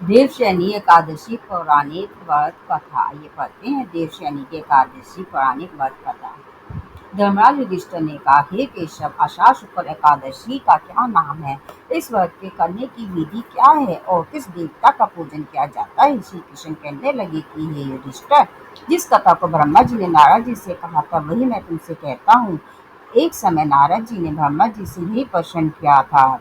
देवशयनी एकादशी पौराणिक व्रत कथा। ये पढ़ते हैं देवशयनी की एकादशी पौराणिक व्रत कथा। धर्मराज युधिष्ठिर ने कहा, हे केशव, आषाढ़ शुक्ल एकादशी का क्या नाम है? इस व्रत के करने की विधि क्या है और किस देवता का पूजन किया जाता है? श्री कृष्ण कहने लगे कि हे युधिष्ठिर, जिस कथा को ब्रह्मा जी ने नारद जी से कहा था वही मैं तुमसे कहता हूँ। एक समय नारद जी ने ब्रह्मा जी से यही प्रश्न किया था।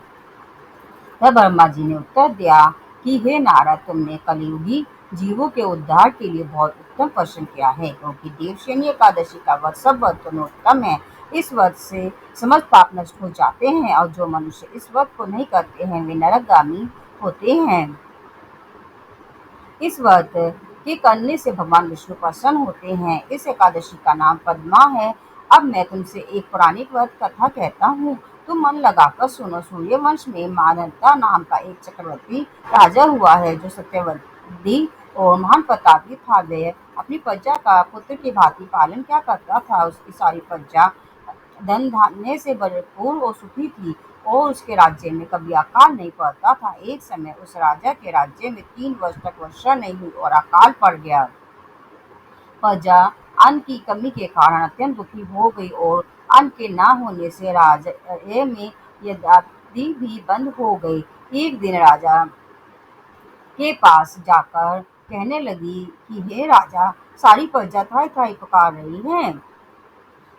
तब ब्रह्मा जी ने उत्तर दिया कि हे नारद, तुमने कलियुगी जीवों के उद्धार के लिए बहुत उत्तम प्रश्न किया है, क्योंकि देवशयनी एकादशी का व्रत सब व्रतों में उत्तम है। इस व्रत से समस्त पाप नष्ट हो जाते हैं और जो मनुष्य इस व्रत को नहीं करते हैं वे नरकगामी होते हैं। इस व्रत के करने से भगवान विष्णु प्रसन्न होते हैं। इस एकादशी का नाम पद्मा है। अब मैं तुमसे एक पौराणिक व्रत कथा कहता हूँ, तुम मन लगाकर सुनो। सूर्यवंश में मानवता नाम का एक चक्रवर्ती राजा हुआ है जो सत्यवती और महान प्रतापी था। वह अपनी प्रजा का पुत्र की भांति पालन क्या करता था। उसकी सारी प्रजा धन धान्य से भरपूर और सुखी थी और उसके राज्य में कभी अकाल नहीं पड़ता था। एक समय उस राजा के राज्य में 3 वर्ष तक वर्षा नहीं हुई और अकाल पड़ गया। प्रजा अन्न की कमी के कारण अत्यंत दुखी हो गई और अन्न के न होने से राज्य में यज्ञादि भी बंद हो गई। एक दिन राजा के पास जाकर कहने लगी कि हे राजा, सारी प्रजा त्राहि त्राहि पुकार रही है,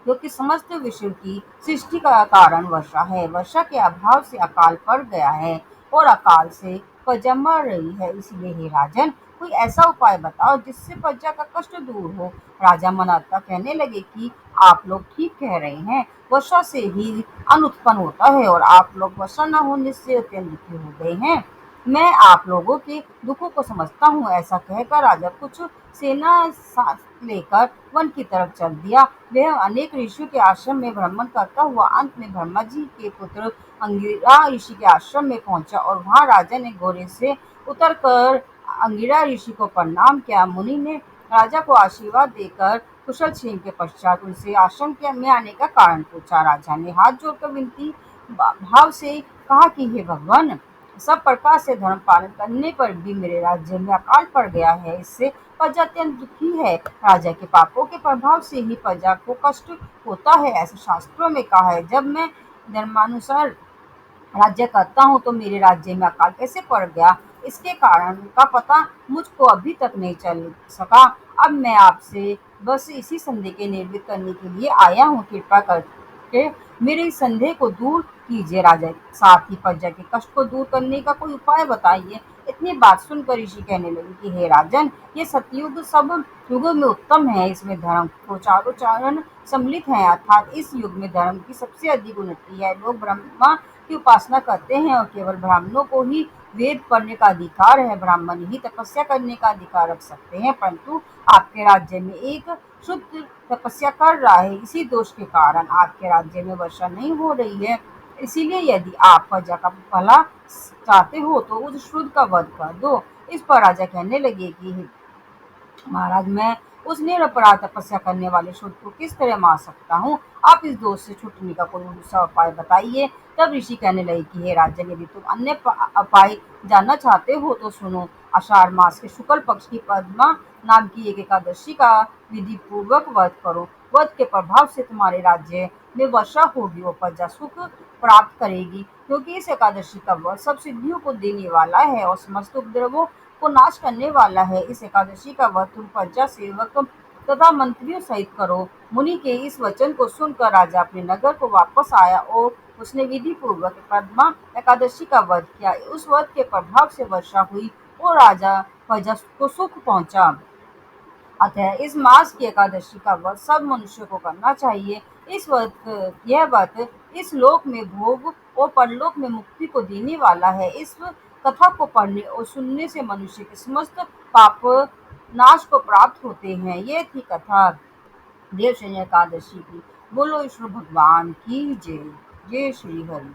क्योंकि समस्त विश्व की सृष्टि का कारण वर्षा है। वर्षा के अभाव से अकाल पड़ गया है और अकाल से प्रजा मर रही है। इसलिए हे राजन, कोई ऐसा उपाय बताओ जिससे प्रजा का कष्ट दूर हो। राजा मनाता कहने लगे कि आप लोग ठीक कह रहे हैं, वर्षा से ही अन्न उत्पन्न होता है और आप लोग वर्षा न होने से अत्यंत दुखी हो गए हैं। मैं आप लोगों के दुखों को समझता हूँ। ऐसा कहकर राजा कुछ सेना साथ लेकर वन की तरफ चल दिया। वह अनेक ऋषियों के आश्रम में भ्रमण करता हुआ अंत में ब्रह्मा जी के पुत्र अंगिरा ऋषि के आश्रम में पहुंचा और वहां राजा ने घोड़े से उतरकर अंगिरा ऋषि को प्रणाम किया। मुनि ने राजा को आशीर्वाद देकर कुशल क्षेम के पश्चात उनसे आश्रम में आने का कारण पूछा। राजा ने हाथ जोड़कर विनती भाव से कहा कि हे भगवान, सब प्रकार से धर्म पालन करने पर भी मेरे राज्य में अकाल पड़ गया है। इससे प्रजा अत्यंत दुखी है। राजा के पापों के प्रभाव से ही प्रजा को कष्ट होता है, ऐसा शास्त्रों में कहा है। जब मैं धर्मानुसार राज्य करता हूँ तो मेरे राज्य में अकाल कैसे पड़ गया, इसके कारण का पता मुझको अभी तक नहीं चल सका। अब मैं आपसे बस इसी संदेह के निर्मित करने के लिए आया हूँ। कृपा करके मेरे इस संदेह को दूर कीजिए। राजा साथ ही प्रजा के कष्ट को दूर करने का कोई उपाय बताइए। इतनी बात सुनकर ऋषि कहने लगे कि हे राजन, ये सतयुग सब युगों में उत्तम है। इसमें धर्म प्रचारोच्चारण सम्मिलित है, अर्थात इस युग में धर्म की सबसे अधिक उन्नति है। लोग ब्रह्मा की उपासना करते हैं और केवल ब्राह्मणों को ही वेद पढ़ने का अधिकार है। ब्राह्मण ही तपस्या करने का अधिकार रख सकते हैं, परंतु आपके राज्य में एक शुद्ध तपस्या कर रहा है। इसी दोष के कारण आपके राज्य में वर्षा नहीं हो रही है। इसीलिए यदि आप प्रजा का भला चाहते हो तो उस शुद्ध का वध कर दो। इस पर राजा कहने लगे कि महाराज, मैं उस निरपराध तपस्या करने वाले शूद्र को किस तरह मार सकता हूँ? आप इस दोष से छूटने का कोई दूसरा उपाय बताइए। तब ऋषि कहने लगे कि हे राजन, यदि तुम अन्य उपाय जानना चाहते हो तो सुनो। आषाढ़ मास के शुक्ल पक्ष की पद्मा नाम की एक एकादशी का विधि पूर्वक व्रत करो। व्रत के प्रभाव से तुम्हारे राज्य में वर्षा होगी और प्रजा सुख प्राप्त करेगी, क्योंकि इस एकादशी का व्रत सब सिद्धियों को देने वाला है और समस्त उपद्रवों को नाश करने वाला है। इस एकादशी का व्रत तुम प्रजा सेवक तथा मंत्रियों सहित करो। मुनि के इस वचन को सुनकर राजा अपने नगर को वापस आया और उसने विधि पूर्वक पद्मा एकादशी का व्रत किया। उस व्रत के प्रभाव से वर्षा हुई और राजा प्रजा को सुख पहुंचा। अतः इस मास की एकादशी का व्रत सब मनुष्यों को करना चाहिए। यह व्रत इस लोक में भोग और परलोक में मुक्ति को देने वाला है। इस कथा को पढ़ने और सुनने से मनुष्य के समस्त पाप नाश को प्राप्त होते हैं। ये थी कथा देवशयनी एकादशी की। बोलो विष्णु भगवान की जय। जय श्री हरि।